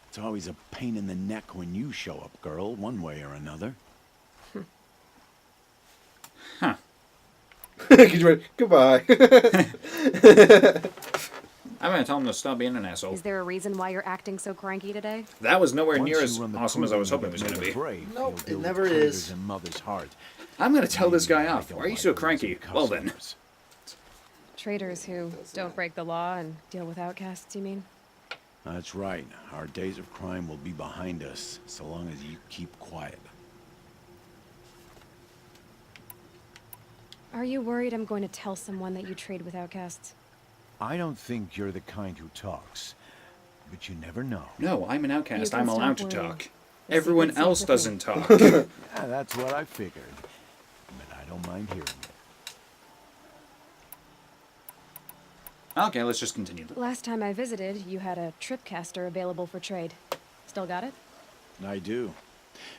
Speaker 10: It's always a pain in the neck when you show up, girl, one way or another.
Speaker 1: Huh.
Speaker 2: Goodbye.
Speaker 1: I'm gonna tell him to stop being an asshole.
Speaker 4: Is there a reason why you're acting so cranky today?
Speaker 1: That was nowhere near
Speaker 10: Once
Speaker 1: as
Speaker 10: you run the
Speaker 1: awesome as I was
Speaker 10: crew
Speaker 1: hoping it was
Speaker 10: and
Speaker 1: gonna
Speaker 10: make
Speaker 1: be.
Speaker 10: a brave,
Speaker 7: Nope,
Speaker 10: you'll
Speaker 7: it
Speaker 10: build
Speaker 7: never
Speaker 10: traitors
Speaker 7: is.
Speaker 10: in mother's heart.
Speaker 1: I'm gonna tell this guy off.
Speaker 10: Like
Speaker 1: Why are you so cranky? Well then.
Speaker 10: customers.
Speaker 4: Traitors who don't break the law and deal with outcasts, you mean?
Speaker 10: That's right. Our days of crime will be behind us, so long as you keep quiet.
Speaker 4: Are you worried I'm going to tell someone that you trade with outcasts?
Speaker 10: I don't think you're the kind who talks, but you never know.
Speaker 1: No, I'm an outcast.
Speaker 4: You can
Speaker 1: I'm allowed to
Speaker 4: stop worrying.
Speaker 1: talk.
Speaker 4: The
Speaker 1: Everyone
Speaker 4: secret's
Speaker 1: else
Speaker 4: safe
Speaker 1: doesn't
Speaker 4: with
Speaker 1: talk.
Speaker 10: Yeah, that's what I figured, but I don't mind hearing it.
Speaker 1: Okay, let's just continue.
Speaker 4: Last time I visited, you had a tripcaster available for trade. Still got it?
Speaker 10: I do.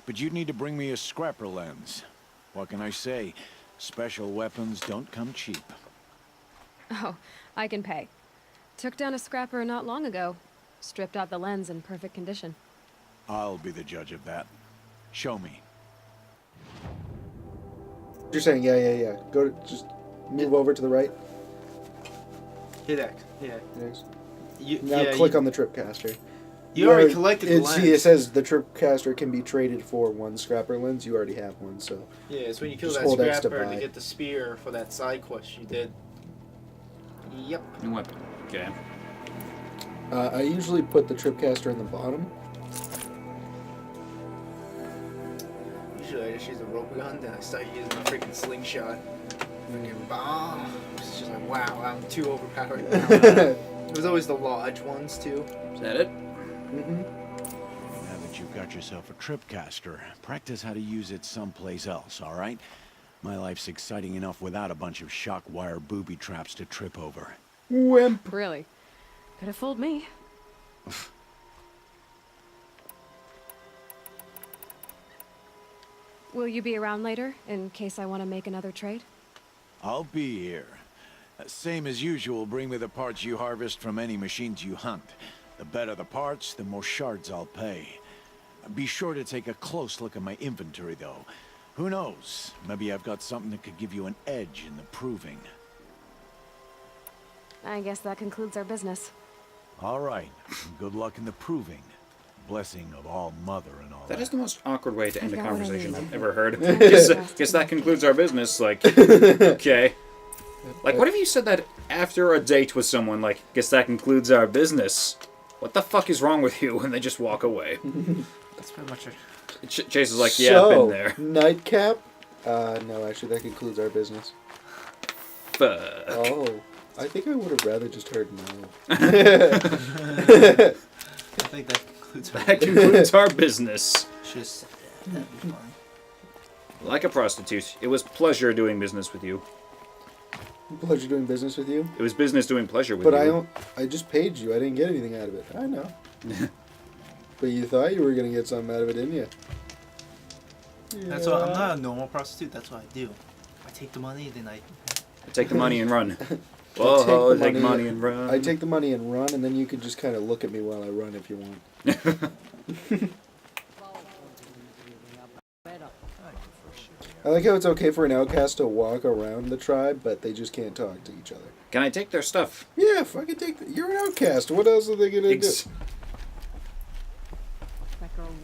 Speaker 10: But you'd need to bring me a scrapper lens. What can I say? Special weapons don't come cheap.
Speaker 4: Oh, I can pay. Took down a scrapper not long ago. Stripped out the lens in perfect condition.
Speaker 10: I'll be the judge of that. Show me.
Speaker 2: You're saying, yeah. Go to, just move over to the right.
Speaker 7: Hit X. Yeah.
Speaker 2: Yes.
Speaker 7: You,
Speaker 2: Now
Speaker 7: yeah,
Speaker 2: click
Speaker 7: you,
Speaker 2: on the tripcaster.
Speaker 7: You already collected the lens.
Speaker 2: See, it says the tripcaster can be traded for one scrapper lens. You already have one, so.
Speaker 7: Yeah, it's when you kill
Speaker 2: Just
Speaker 7: that
Speaker 2: hold X to
Speaker 7: scrapper to
Speaker 2: buy.
Speaker 7: get the spear for that side quest you did. Yep.
Speaker 1: New weapon. Okay.
Speaker 2: I usually put the tripcaster in the bottom.
Speaker 7: Usually I just use a rope gun, then I start using a freaking slingshot. Freaking bomb. It's just like, wow, I'm too overpowered now. It was always the lodge ones, too.
Speaker 1: Is that it?
Speaker 2: Mm-hmm.
Speaker 10: Now that you've got yourself a tripcaster, practice how to use it someplace else, all right? My life's exciting enough without a bunch of shock wire booby traps to trip over.
Speaker 2: Wimp.
Speaker 4: Really? Could have fooled me. Will you be around later, in case I want to make another trade?
Speaker 10: I'll be here. Same as usual, bring me the parts you harvest from any machines you hunt. The better the parts, the more shards I'll pay. Be sure to take a close look at my inventory, though. Who knows? Maybe I've got something that could give you an edge in the proving.
Speaker 4: I guess that concludes our business.
Speaker 10: All right. Good luck in the proving. Blessing of All Mother and all that.
Speaker 1: That is the most awkward way to end a
Speaker 4: got what I
Speaker 1: conversation
Speaker 4: need.
Speaker 1: I've ever heard. guess that concludes our business. Like, okay. Like, what if you said that after a date with someone? Like, guess that concludes our business. What the fuck is wrong with you? And they just walk away.
Speaker 7: That's pretty much it.
Speaker 1: Chase is like, yeah, I've been there.
Speaker 2: Nightcap? No, actually, that concludes our business.
Speaker 1: Fuck.
Speaker 2: Oh, I think I would have rather just heard no.
Speaker 7: I think that concludes our
Speaker 1: That concludes our business.
Speaker 7: Should have said that. That'd be funny.
Speaker 1: Like a prostitute, it was pleasure doing business with you.
Speaker 2: Pleasure doing business with you.
Speaker 1: It was business doing pleasure with
Speaker 2: But
Speaker 1: you.
Speaker 2: I just paid you. I didn't get anything out of it. I know. But you thought you were going to get something out of it, didn't you?
Speaker 7: That's why I'm not a normal prostitute. That's what I do. I take the money, then I
Speaker 1: Take the money and run.
Speaker 2: I'll
Speaker 1: Whoa,
Speaker 2: take
Speaker 1: take money and run.
Speaker 2: I take the money and run, and then you can just kind of look at me while I run if you want. I like how it's okay for an outcast to walk around the tribe, but they just can't talk to each other.
Speaker 1: Can I take their stuff?
Speaker 2: Yeah, fucking you're an outcast. What else are they gonna do?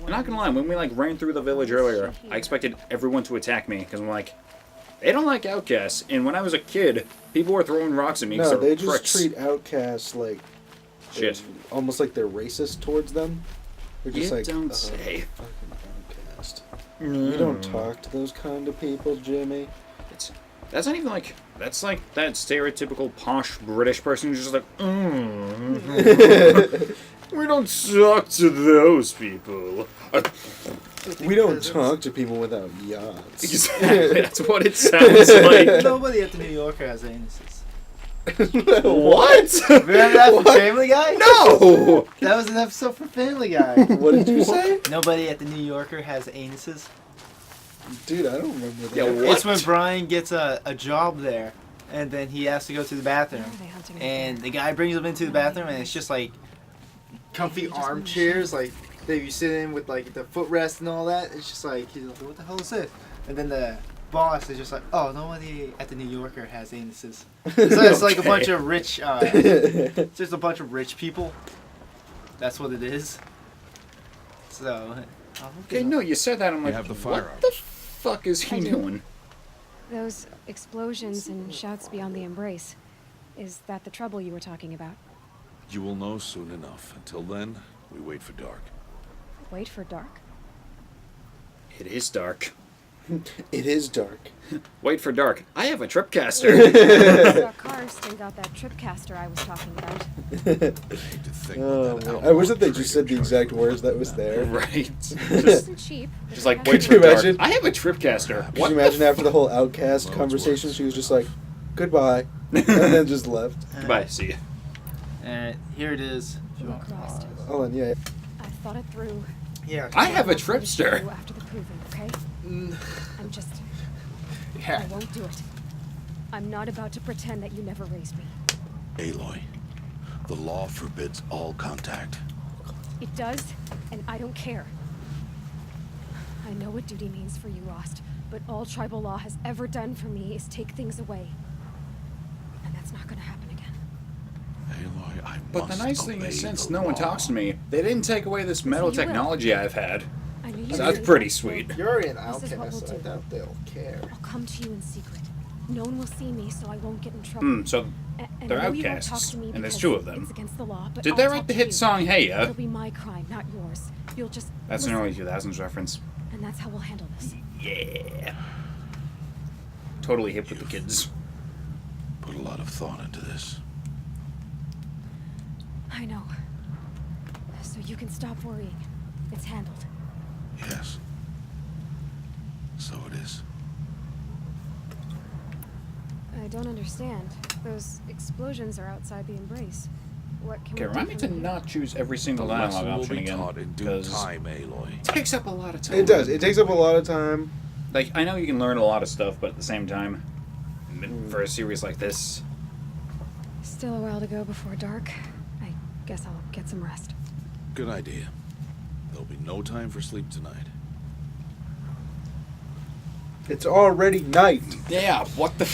Speaker 1: I'm not gonna lie, when we like ran through the village earlier, I expected everyone to attack me because I'm like, they don't like outcasts. And when I was a kid, people were throwing rocks at me. 'cause
Speaker 2: No,
Speaker 1: they
Speaker 2: they
Speaker 1: were
Speaker 2: just
Speaker 1: pricks.
Speaker 2: treat outcasts like
Speaker 1: Shit.
Speaker 2: almost like they're racist towards them. They're just
Speaker 1: You
Speaker 2: like,
Speaker 1: don't say.
Speaker 2: fucking outcast. You don't talk to those kind of people, Jimmy.
Speaker 1: That's not even like, that's like that stereotypical posh British person who's just like, we don't talk to those people.
Speaker 2: We don't talk to people without yachts.
Speaker 1: Exactly, that's what it sounds like.
Speaker 7: Nobody at the New Yorker has anuses.
Speaker 1: What?
Speaker 7: Remember that from Family Guy?
Speaker 1: No!
Speaker 7: That was an episode from Family Guy.
Speaker 2: What did you say?
Speaker 7: Nobody at the New Yorker has anuses.
Speaker 2: Dude, I don't remember that.
Speaker 1: Yeah, what?
Speaker 7: It's when Brian gets a job there, and then he has to go to the bathroom.
Speaker 4: Where are they hunting
Speaker 7: And
Speaker 4: again?
Speaker 7: the guy brings him into the bathroom, and it's just like comfy armchairs, like that you sit in with like the footrest and all that. It's just like, he's like, what the hell is this? And then the boss is just like, oh, nobody at the New Yorker has anuses. So it's like a bunch of rich, just a bunch of rich people. That's what it is. So.
Speaker 1: Okay, no, you said that. I'm like,
Speaker 5: have the
Speaker 1: what
Speaker 5: firearms.
Speaker 1: the fuck is he
Speaker 4: I do.
Speaker 1: doing?
Speaker 4: Those explosions and shouts beyond the embrace. Is that the trouble you were talking about?
Speaker 5: You will know soon enough. Until then, we wait for dark.
Speaker 4: Wait for dark?
Speaker 1: It is dark.
Speaker 2: It is dark.
Speaker 1: Wait for dark. I have a tripcaster.
Speaker 4: Our car still got that tripcaster I was talking about.
Speaker 5: I hate to think
Speaker 2: Oh,
Speaker 5: what that
Speaker 2: man. I wish
Speaker 5: outlaw
Speaker 2: that they just said the
Speaker 5: trader
Speaker 2: exact
Speaker 5: charged
Speaker 2: words that was there.
Speaker 1: Right.
Speaker 4: It
Speaker 1: Just,
Speaker 4: isn't cheap. but
Speaker 1: just like,
Speaker 4: it
Speaker 1: wait
Speaker 4: has-
Speaker 1: for
Speaker 2: you
Speaker 1: dark.
Speaker 2: imagine?
Speaker 1: I have a tripcaster.
Speaker 2: Could
Speaker 1: What
Speaker 2: you
Speaker 1: the
Speaker 2: imagine after the whole outcast
Speaker 5: Well, it's
Speaker 2: conversation,
Speaker 5: worse.
Speaker 2: she was just like, goodbye, and then just left.
Speaker 1: Goodbye, see ya.
Speaker 7: And here it is. If you
Speaker 4: We're
Speaker 7: want.
Speaker 4: crossed.
Speaker 2: Oh, and yeah.
Speaker 4: I thought it through.
Speaker 7: Yeah.
Speaker 1: I have a
Speaker 4: I'll put it
Speaker 1: tripster.
Speaker 4: through after the proving, okay? I'm just.
Speaker 7: Yeah.
Speaker 4: I won't do it. I'm not about to pretend that you never raised me.
Speaker 5: Aloy, the law forbids all contact.
Speaker 4: It does, and I don't care. I know what duty means for you, Rost, but all tribal law has ever done for me is take things away. And that's not gonna happen again.
Speaker 5: Aloy, I
Speaker 1: But the
Speaker 5: must
Speaker 1: nice thing
Speaker 5: obey
Speaker 1: is, since
Speaker 5: the
Speaker 1: no one
Speaker 5: law.
Speaker 1: talks to me, they didn't take away this metal
Speaker 4: you will.
Speaker 1: technology I've had.
Speaker 4: I knew you
Speaker 1: So
Speaker 4: would
Speaker 1: that's
Speaker 4: say
Speaker 1: pretty
Speaker 4: that, so
Speaker 1: sweet.
Speaker 7: You're already an
Speaker 4: This is what
Speaker 7: outcast, so I
Speaker 4: we'll do.
Speaker 7: doubt they'll care.
Speaker 4: I'll come to you in secret. No one will see me, so I won't get in trouble.
Speaker 1: So
Speaker 4: And
Speaker 1: they're
Speaker 4: I know you won't talk
Speaker 1: outcasts,
Speaker 4: to me
Speaker 1: and there's
Speaker 4: because
Speaker 1: two of them.
Speaker 4: It's against the law, but
Speaker 1: did
Speaker 4: I'll
Speaker 1: they
Speaker 4: talk
Speaker 1: write the
Speaker 4: to
Speaker 1: hit
Speaker 4: you.
Speaker 1: song Hey Ya?
Speaker 4: It'll be my crime, not yours. You'll just
Speaker 1: That's an
Speaker 4: listen,
Speaker 1: early 2000s reference.
Speaker 4: and that's how we'll handle this.
Speaker 1: Yeah. Totally hip with the kids.
Speaker 5: Put a lot of thought into this.
Speaker 4: I know. So you can stop worrying. It's handled.
Speaker 5: Yes. So it is.
Speaker 4: I don't understand. Those explosions are outside the embrace. What can
Speaker 1: Okay,
Speaker 4: we do
Speaker 1: remind me to
Speaker 4: from here?
Speaker 1: not choose every
Speaker 5: The
Speaker 1: single dialogue
Speaker 5: lesson will
Speaker 1: option
Speaker 5: be
Speaker 1: again.
Speaker 5: taught in due
Speaker 1: 'cause
Speaker 5: time, Aloy.
Speaker 1: it takes up a lot of time.
Speaker 2: It does. It takes up a lot of time.
Speaker 1: like, I know you can learn a lot of stuff, but at the same time, for a series like this...
Speaker 4: Still a while to go before dark. I guess I'll get some rest.
Speaker 5: Good idea. There'll be no time for sleep tonight.
Speaker 2: It's already night.
Speaker 1: Yeah, what the...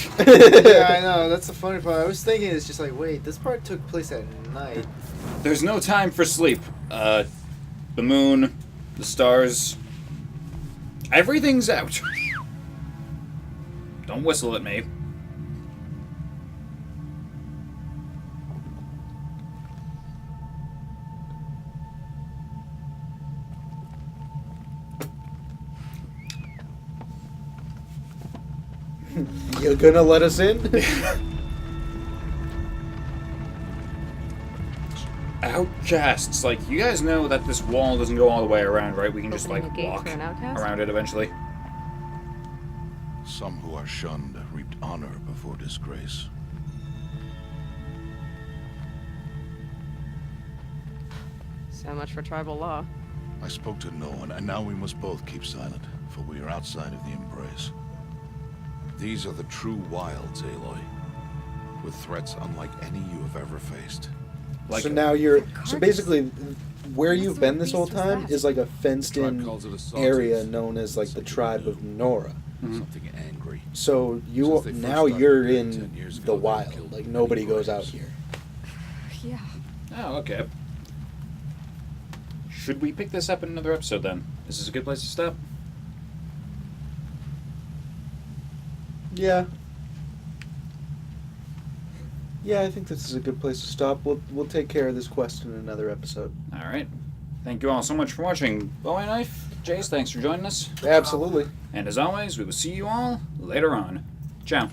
Speaker 7: Yeah, I know. That's the funny part. I was thinking, it's just like, wait, this part took place at night.
Speaker 1: There's no time for sleep. The moon, the stars... Everything's out. Don't whistle at me.
Speaker 2: You gonna let us in?
Speaker 1: Outcasts. Like, you guys know that this wall doesn't go all the way around, right? We can just, like,
Speaker 4: Opening a gate
Speaker 1: walk
Speaker 4: for an outcast?
Speaker 1: around it eventually.
Speaker 5: Some who are shunned reaped honor before disgrace.
Speaker 11: So much for tribal law.
Speaker 5: I spoke to no one, and now we must both keep silent, for we are outside of the embrace. These are the true wilds, Aloy, with threats unlike any you have ever faced.
Speaker 1: Like,
Speaker 2: so now you're...
Speaker 4: The
Speaker 2: So
Speaker 4: carcass.
Speaker 2: basically, where
Speaker 4: What
Speaker 2: you've
Speaker 4: sort
Speaker 2: been
Speaker 4: of
Speaker 2: this whole
Speaker 4: beast was
Speaker 2: time
Speaker 4: that?
Speaker 2: is like a
Speaker 5: Tribe
Speaker 2: fenced-in
Speaker 5: calls it a
Speaker 2: area
Speaker 5: sawtooth.
Speaker 2: known as like the
Speaker 5: Something
Speaker 2: tribe
Speaker 5: new.
Speaker 2: of Nora.
Speaker 5: Something angry.
Speaker 2: So you
Speaker 5: Since they first
Speaker 2: now
Speaker 5: started
Speaker 2: you're
Speaker 5: here
Speaker 2: in
Speaker 5: 10 years
Speaker 2: the
Speaker 5: ago, they've
Speaker 2: wild.
Speaker 5: killed
Speaker 2: Like
Speaker 5: many
Speaker 2: nobody goes out
Speaker 5: braves.
Speaker 2: here.
Speaker 4: Yeah.
Speaker 1: oh, okay. Should we pick this up in another episode, then? Is this a good place to stop?
Speaker 2: Yeah. Yeah, I think this is a good place to stop. We'll take care of this quest in another episode.
Speaker 1: Alright. Thank you all so much for watching. Bowie Knife, Jace, thanks for joining us.
Speaker 2: Absolutely.
Speaker 1: And as always, we will see you all later on. Ciao.